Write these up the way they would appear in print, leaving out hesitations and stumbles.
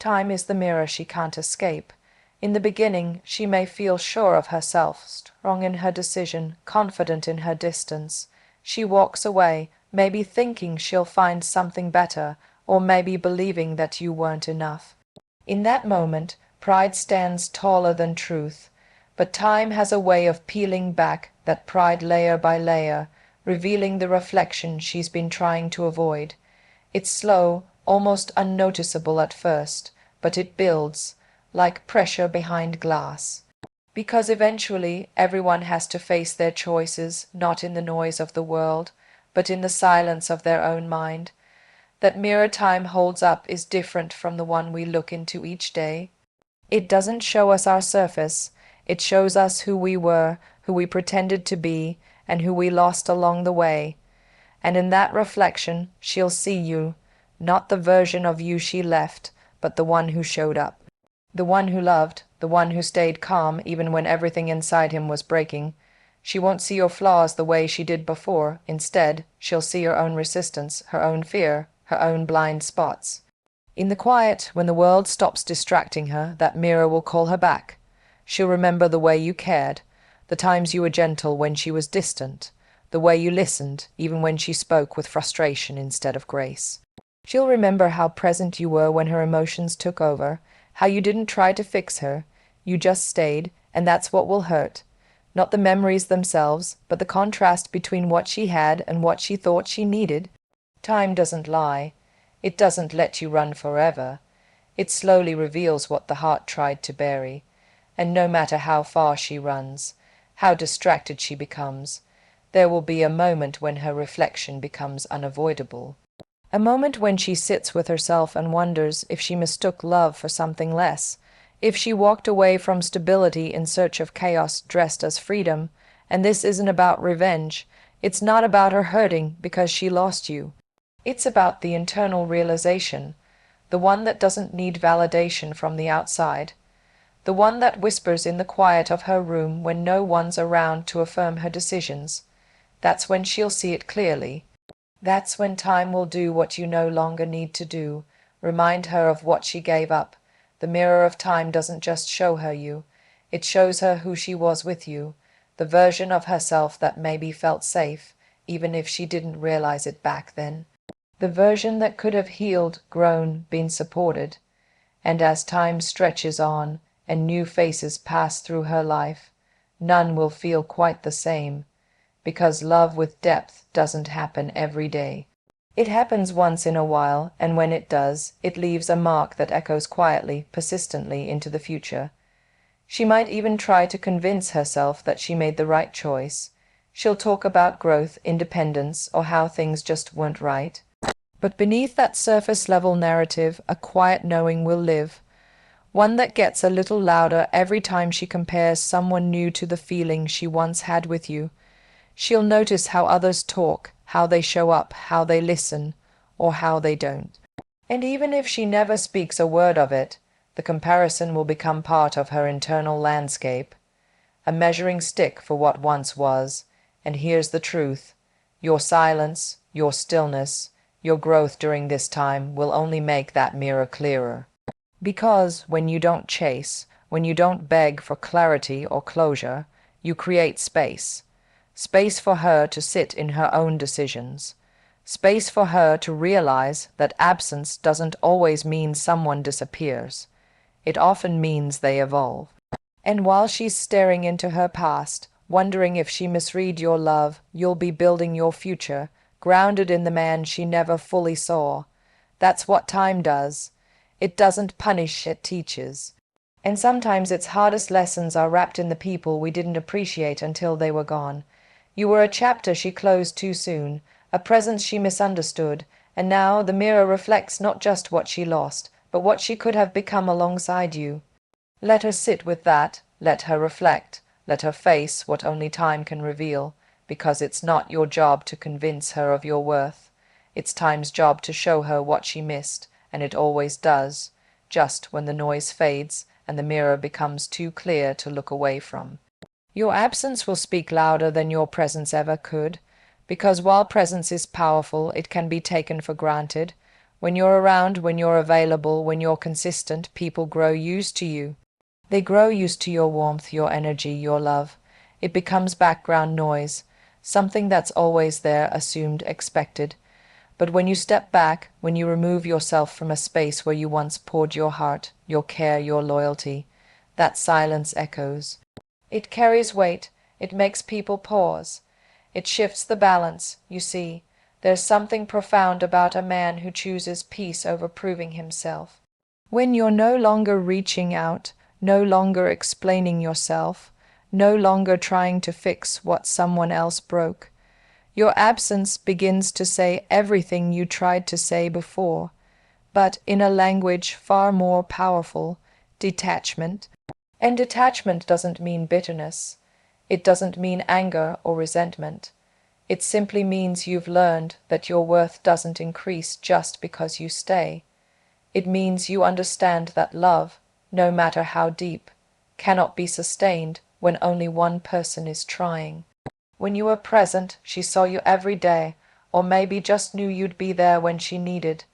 Time is the mirror she can't escape. In the beginning, she may feel sure of herself, strong in her decision, confident in her distance. She walks away, maybe thinking she'll find something better, or maybe believing that you weren't enough. In that moment, pride stands taller than truth, but time has a way of peeling back that pride layer by layer, revealing the reflection she's been trying to avoid. It's slow, almost unnoticeable at first, but it builds, like pressure behind glass. Because eventually everyone has to face their choices, not in the noise of the world, but in the silence of their own mind. That mirror time holds up is different from the one we look into each day. It doesn't show us our surface, it shows us who we were, who we pretended to be, and who we lost along the way. And in that reflection, she'll see you, not the version of you she left, but the one who showed up. The one who loved, the one who stayed calm even when everything inside him was breaking. She won't see your flaws the way she did before. Instead, she'll see her own resistance, her own fear, her own blind spots. In the quiet, when the world stops distracting her, that mirror will call her back. She'll remember the way you cared, the times you were gentle when she was distant, the way you listened, even when she spoke with frustration instead of grace. She'll remember how present you were when her emotions took over, how you didn't try to fix her, you just stayed, and that's what will hurt. Not the memories themselves, but the contrast between what she had and what she thought she needed. Time doesn't lie. It doesn't let you run forever. It slowly reveals what the heart tried to bury. And no matter how far she runs, how distracted she becomes, there will be a moment when her reflection becomes unavoidable. A moment when she sits with herself and wonders if she mistook love for something less, if she walked away from stability in search of chaos dressed as freedom. And this isn't about revenge. It's not about her hurting because she lost you. It's about the internal realization, the one that doesn't need validation from the outside, the one that whispers in the quiet of her room when no one's around to affirm her decisions. That's when she'll see it clearly. That's when time will do what you no longer need to do, remind her of what she gave up. The mirror of time doesn't just show her you, it shows her who she was with you, the version of herself that maybe felt safe, even if she didn't realize it back then. The version that could have healed, grown, been supported. And as time stretches on and new faces pass through her life, none will feel quite the same, because love with depth doesn't happen every day. It happens once in a while, and when it does, it leaves a mark that echoes quietly, persistently into the future. She might even try to convince herself that she made the right choice. She'll talk about growth, independence, or how things just weren't right. But beneath that surface-level narrative, a quiet knowing will live, one that gets a little louder every time she compares someone new to the feeling she once had with you. She'll notice how others talk, how they show up, how they listen, or how they don't. And even if she never speaks a word of it, the comparison will become part of her internal landscape, a measuring stick for what once was. And here's the truth: your silence, your stillness, your growth during this time will only make that mirror clearer. Because when you don't chase, when you don't beg for clarity or closure, you create space. Space for her to sit in her own decisions. Space for her to realize that absence doesn't always mean someone disappears. It often means they evolve. And while she's staring into her past, wondering if she misread your love, you'll be building your future, grounded in the man she never fully saw. That's what time does. It doesn't punish, it teaches. And sometimes its hardest lessons are wrapped in the people we didn't appreciate until they were gone. You were a chapter she closed too soon, a presence she misunderstood, and now the mirror reflects not just what she lost, but what she could have become alongside you. Let her sit with that, let her reflect, let her face what only time can reveal, because it's not your job to convince her of your worth. It's time's job to show her what she missed, and it always does, just when the noise fades and the mirror becomes too clear to look away from. Your absence will speak louder than your presence ever could, because while presence is powerful, it can be taken for granted. When you're around, when you're available, when you're consistent, people grow used to you. They grow used to your warmth, your energy, your love. It becomes background noise, something that's always there, assumed, expected. But when you step back, when you remove yourself from a space where you once poured your heart, your care, your loyalty, that silence echoes. It carries weight, it makes people pause. It shifts the balance, you see. There's something profound about a man who chooses peace over proving himself. When you're no longer reaching out, no longer explaining yourself, no longer trying to fix what someone else broke, your absence begins to say everything you tried to say before, but in a language far more powerful, detachment. And detachment doesn't mean bitterness. It doesn't mean anger or resentment. It simply means you've learned that your worth doesn't increase just because you stay. It means you understand that love, no matter how deep, cannot be sustained when only one person is trying. When you were present, she saw you every day, or maybe just knew you'd be there when she needed.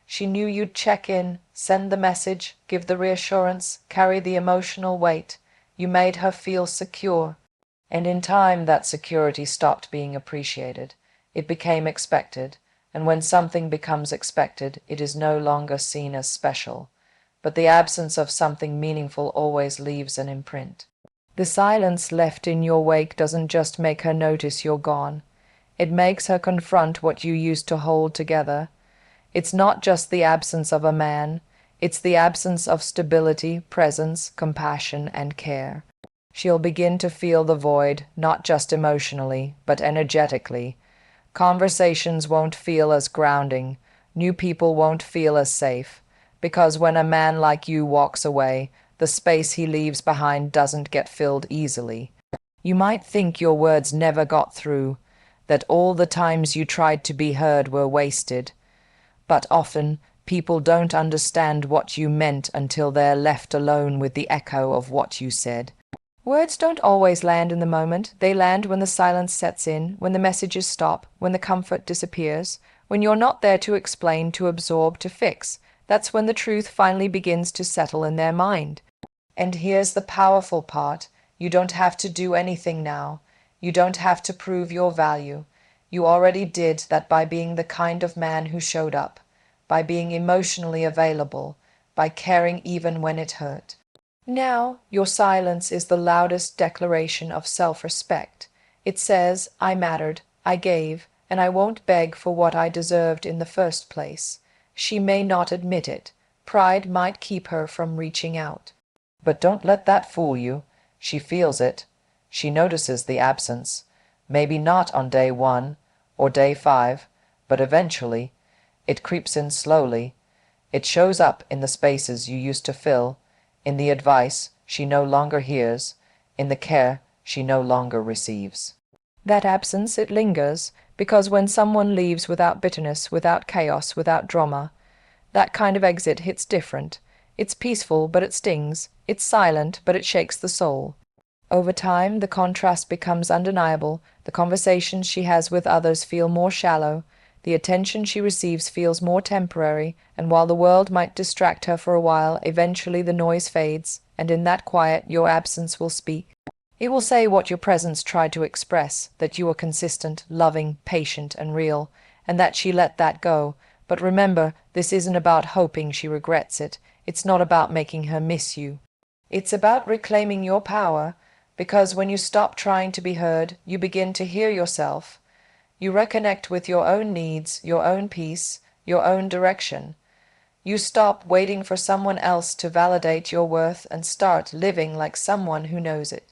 She knew you'd check in, send the message, give the reassurance, carry the emotional weight. You made her feel secure. And in time that security stopped being appreciated. It became expected, and when something becomes expected, it is no longer seen as special. But the absence of something meaningful always leaves an imprint. The silence left in your wake doesn't just make her notice you're gone. It makes her confront what you used to hold together. It's not just the absence of a man, it's the absence of stability, presence, compassion, and care. She'll begin to feel the void, not just emotionally, but energetically. Conversations won't feel as grounding. New people won't feel as safe. Because when a man like you walks away, the space he leaves behind doesn't get filled easily. You might think your words never got through, that all the times you tried to be heard were wasted. But often, people don't understand what you meant until they're left alone with the echo of what you said. Words don't always land in the moment. They land when the silence sets in, when the messages stop, when the comfort disappears, when you're not there to explain, to absorb, to fix. That's when the truth finally begins to settle in their mind. And here's the powerful part. You don't have to do anything now. You don't have to prove your value. You already did that by being the kind of man who showed up, by being emotionally available, by caring even when it hurt. Now, your silence is the loudest declaration of self-respect. It says, I mattered, I gave, and I won't beg for what I deserved in the first place. She may not admit it. Pride might keep her from reaching out. But don't let that fool you. She feels it. She notices the absence. Maybe not on day 1 or day 5, but eventually. It creeps in slowly. It shows up in the spaces you used to fill, in the advice she no longer hears, in the care she no longer receives. That absence, it lingers, because when someone leaves without bitterness, without chaos, without drama, that kind of exit hits different. It's peaceful, but it stings. It's silent, but it shakes the soul. Over time, the contrast becomes undeniable. The conversations she has with others feel more shallow. The attention she receives feels more temporary, and while the world might distract her for a while, eventually the noise fades, and in that quiet your absence will speak. It will say what your presence tried to express, that you were consistent, loving, patient, and real, and that she let that go. But remember, this isn't about hoping she regrets it. It's not about making her miss you. It's about reclaiming your power, because when you stop trying to be heard, you begin to hear yourself. You reconnect with your own needs, your own peace, your own direction. You stop waiting for someone else to validate your worth and start living like someone who knows it.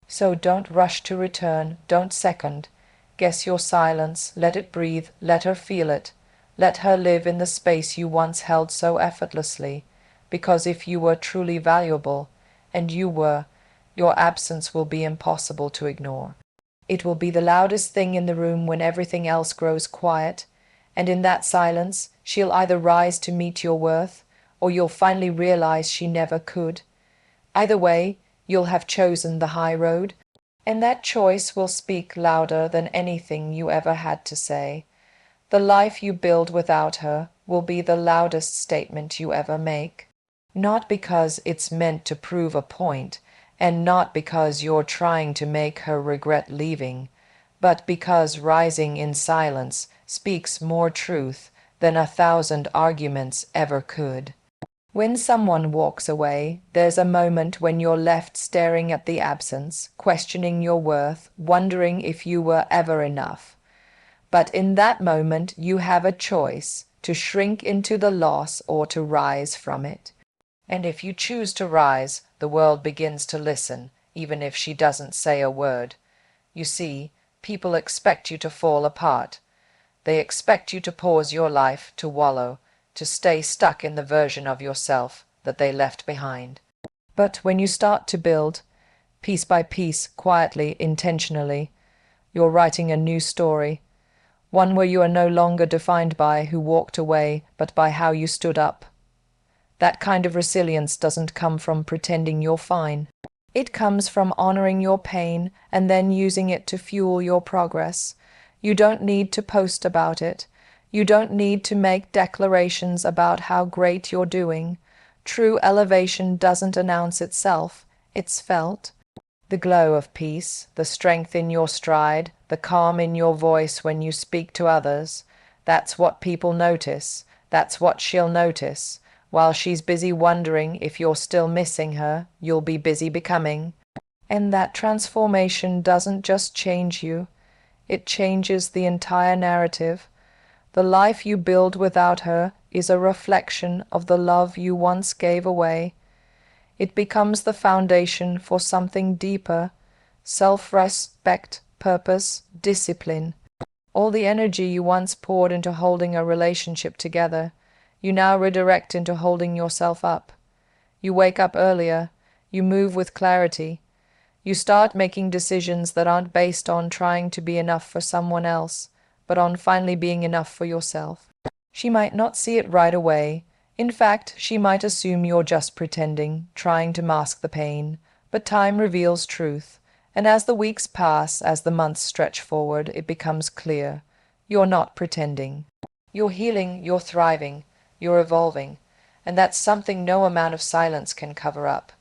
So don't rush to return, don't second. Guess your silence, let it breathe, let her feel it. Let her live in the space you once held so effortlessly, because if you were truly valuable, and you were, your absence will be impossible to ignore. It will be the loudest thing in the room when everything else grows quiet, and in that silence she'll either rise to meet your worth, or you'll finally realize she never could. Either way, you'll have chosen the high road, and that choice will speak louder than anything you ever had to say. The life you build without her will be the loudest statement you ever make. Not because it's meant to prove a point, and not because you're trying to make her regret leaving, but because rising in silence speaks more truth than 1,000 arguments ever could. When someone walks away, there's a moment when you're left staring at the absence, questioning your worth, wondering if you were ever enough. But in that moment, you have a choice to shrink into the loss or to rise from it. And if you choose to rise, the world begins to listen, even if she doesn't say a word. You see, people expect you to fall apart. They expect you to pause your life, to wallow, to stay stuck in the version of yourself that they left behind. But when you start to build, piece by piece, quietly, intentionally, you're writing a new story, one where you are no longer defined by who walked away, but by how you stood up. That kind of resilience doesn't come from pretending you're fine. It comes from honoring your pain and then using it to fuel your progress. You don't need to post about it. You don't need to make declarations about how great you're doing. True elevation doesn't announce itself, it's felt. The glow of peace, the strength in your stride, the calm in your voice when you speak to others, that's what people notice, that's what she'll notice. While she's busy wondering if you're still missing her, you'll be busy becoming. And that transformation doesn't just change you, it changes the entire narrative. The life you build without her is a reflection of the love you once gave away. It becomes the foundation for something deeper: self-respect, purpose, discipline. All the energy you once poured into holding a relationship together, you now redirect into holding yourself up. You wake up earlier, you move with clarity, you start making decisions that aren't based on trying to be enough for someone else, but on finally being enough for yourself. She might not see it right away. In fact, she might assume you're just pretending, trying to mask the pain. But time reveals truth, and as the weeks pass, as the months stretch forward, it becomes clear. You're not pretending. You're healing, you're thriving, you're evolving, and that's something no amount of silence can cover up.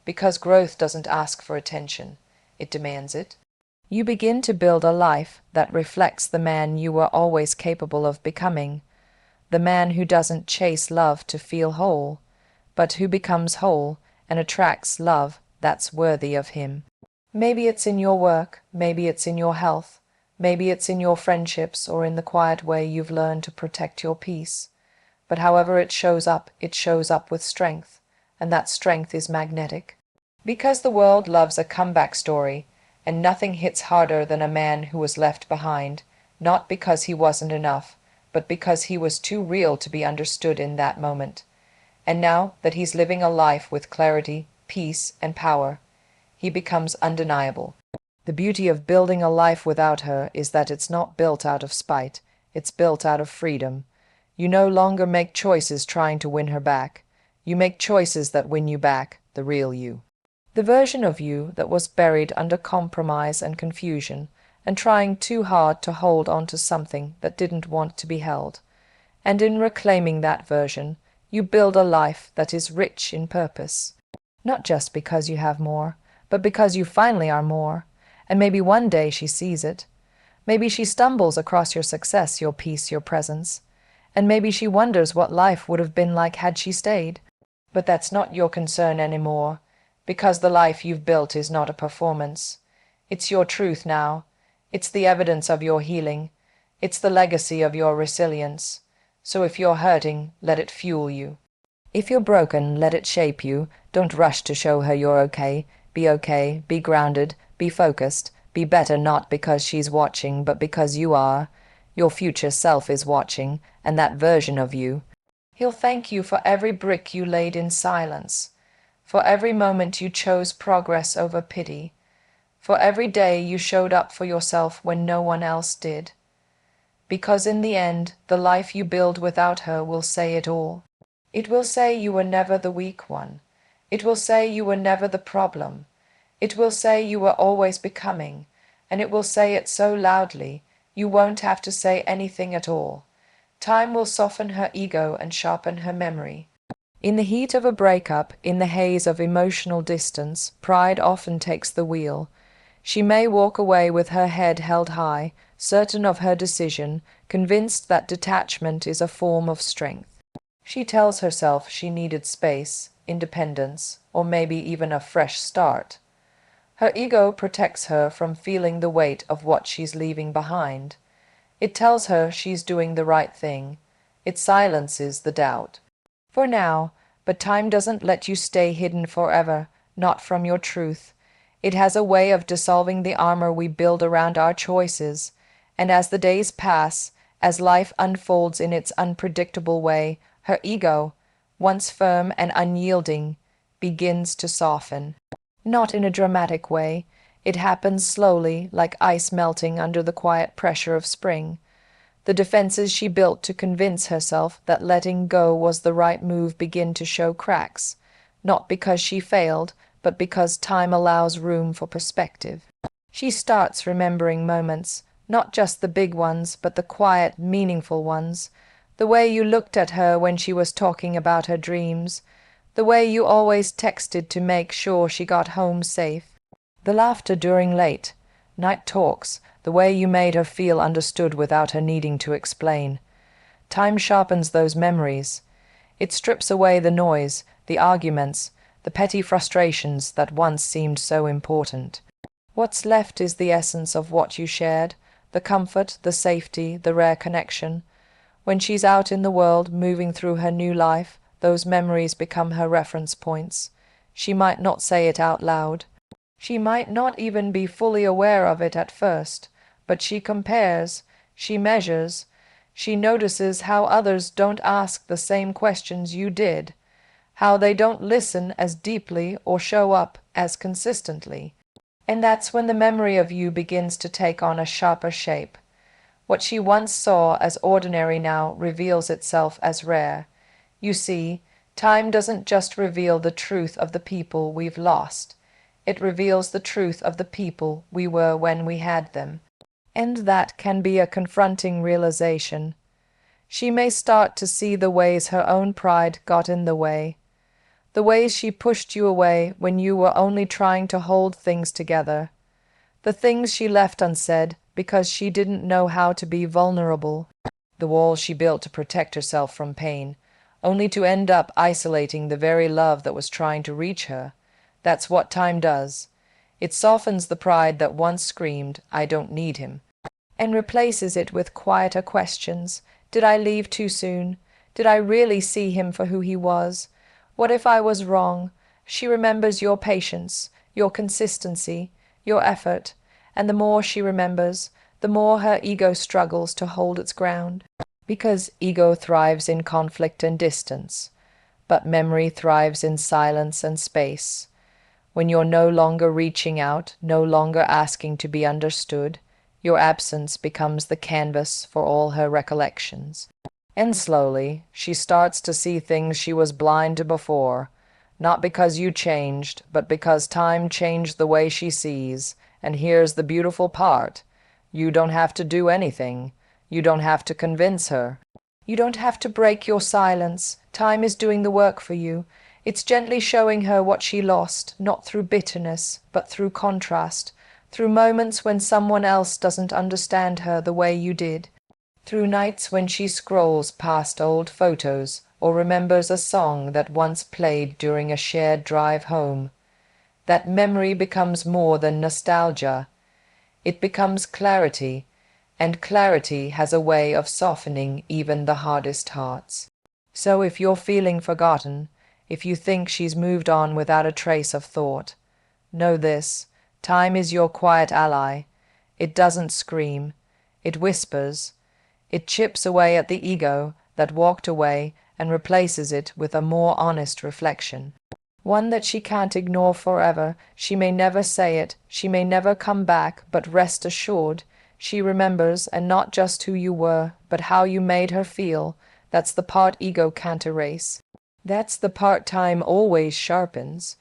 Because growth doesn't ask for attention, it demands it. You begin to build a life that reflects the man you were always capable of becoming. The man who doesn't chase love to feel whole, but who becomes whole and attracts love that's worthy of him. Maybe it's in your work, maybe it's in your health, maybe it's in your friendships or in the quiet way you've learned to protect your peace. But however it shows up with strength, and that strength is magnetic. Because the world loves a comeback story, and nothing hits harder than a man who was left behind, not because he wasn't enough, but because he was too real to be understood in that moment. And now that he's living a life with clarity, peace, and power, he becomes undeniable. The beauty of building a life without her is that it's not built out of spite, it's built out of freedom. You no longer make choices trying to win her back. You make choices that win you back, the real you. The version of you that was buried under compromise and confusion, and trying too hard to hold on to something that didn't want to be held. And in reclaiming that version, you build a life that is rich in purpose. Not just because you have more, but because you finally are more. And maybe one day she sees it. Maybe she stumbles across your success, your peace, your presence. And maybe she wonders what life would have been like had she stayed. But that's not your concern anymore, because the life you've built is not a performance. It's your truth now. It's the evidence of your healing. It's the legacy of your resilience. So if you're hurting, let it fuel you. If you're broken, let it shape you. Don't rush to show her you're okay. Be grounded, be focused, be better not because she's watching, but because you are. Your future self is watching, and that version of you. He'll thank you for every brick you laid in silence, for every moment you chose progress over pity, for every day you showed up for yourself when no one else did. Because in the end, the life you build without her will say it all. It will say you were never the weak one. It will say you were never the problem. It will say you were always becoming, and it will say it so loudly You won't have to say anything at all. Time will soften her ego and sharpen her memory. In the heat of a breakup, in the haze of emotional distance, pride often takes the wheel. She may walk away with her head held high, certain of her decision, convinced that detachment is a form of strength. She tells herself she needed space, independence, or maybe even a fresh start. Her ego protects her from feeling the weight of what she's leaving behind. It tells her she's doing the right thing. It silences the doubt. For now, but time doesn't let you stay hidden forever, not from your truth. It has a way of dissolving the armor we build around our choices, and as the days pass, as life unfolds in its unpredictable way, her ego, once firm and unyielding, begins to soften. Not in a dramatic way. It happens slowly, like ice melting under the quiet pressure of spring. The defenses she built to convince herself that letting go was the right move begin to show cracks, not because she failed, but because time allows room for perspective. She starts remembering moments, not just the big ones, but the quiet, meaningful ones. The way you looked at her when she was talking about her dreams, the way you always texted to make sure she got home safe, the laughter during late night talks, the way you made her feel understood without her needing to explain. Time sharpens those memories. It strips away the noise, the arguments, the petty frustrations that once seemed so important. What's left is the essence of what you shared, the comfort, the safety, the rare connection. When she's out in the world, moving through her new life, those memories become her reference points. She might not say it out loud. She might not even be fully aware of it at first, but she compares, she measures, she notices how others don't ask the same questions you did, how they don't listen as deeply or show up as consistently. And that's when the memory of you begins to take on a sharper shape. What she once saw as ordinary now reveals itself as rare. You see, time doesn't just reveal the truth of the people we've lost. It reveals the truth of the people we were when we had them. And that can be a confronting realization. She may start to see the ways her own pride got in the way, the ways she pushed you away when you were only trying to hold things together, the things she left unsaid because she didn't know how to be vulnerable, the walls she built to protect herself from pain, only to end up isolating the very love that was trying to reach her. That's what time does. It softens the pride that once screamed, "I don't need him," and replaces it with quieter questions. Did I leave too soon? Did I really see him for who he was? What if I was wrong? She remembers your patience, your consistency, your effort, and the more she remembers, the more her ego struggles to hold its ground. Because ego thrives in conflict and distance, but memory thrives in silence and space. When you're no longer reaching out, no longer asking to be understood, your absence becomes the canvas for all her recollections. And slowly, she starts to see things she was blind to before, not because you changed, but because time changed the way she sees. And here's the beautiful part. You don't have to do anything. You don't have to convince her. You don't have to break your silence. Time is doing the work for you. It's gently showing her what she lost, not through bitterness, but through contrast, through moments when someone else doesn't understand her the way you did, through nights when she scrolls past old photos or remembers a song that once played during a shared drive home. That memory becomes more than nostalgia. It becomes clarity, and clarity has a way of softening even the hardest hearts. So if you're feeling forgotten, if you think she's moved on without a trace of thought, know this: time is your quiet ally. It doesn't scream. It whispers. It chips away at the ego that walked away and replaces it with a more honest reflection. One that she can't ignore forever. She may never say it, she may never come back, but rest assured, she remembers, and not just who you were, but how you made her feel. That's the part ego can't erase. That's the part time always sharpens.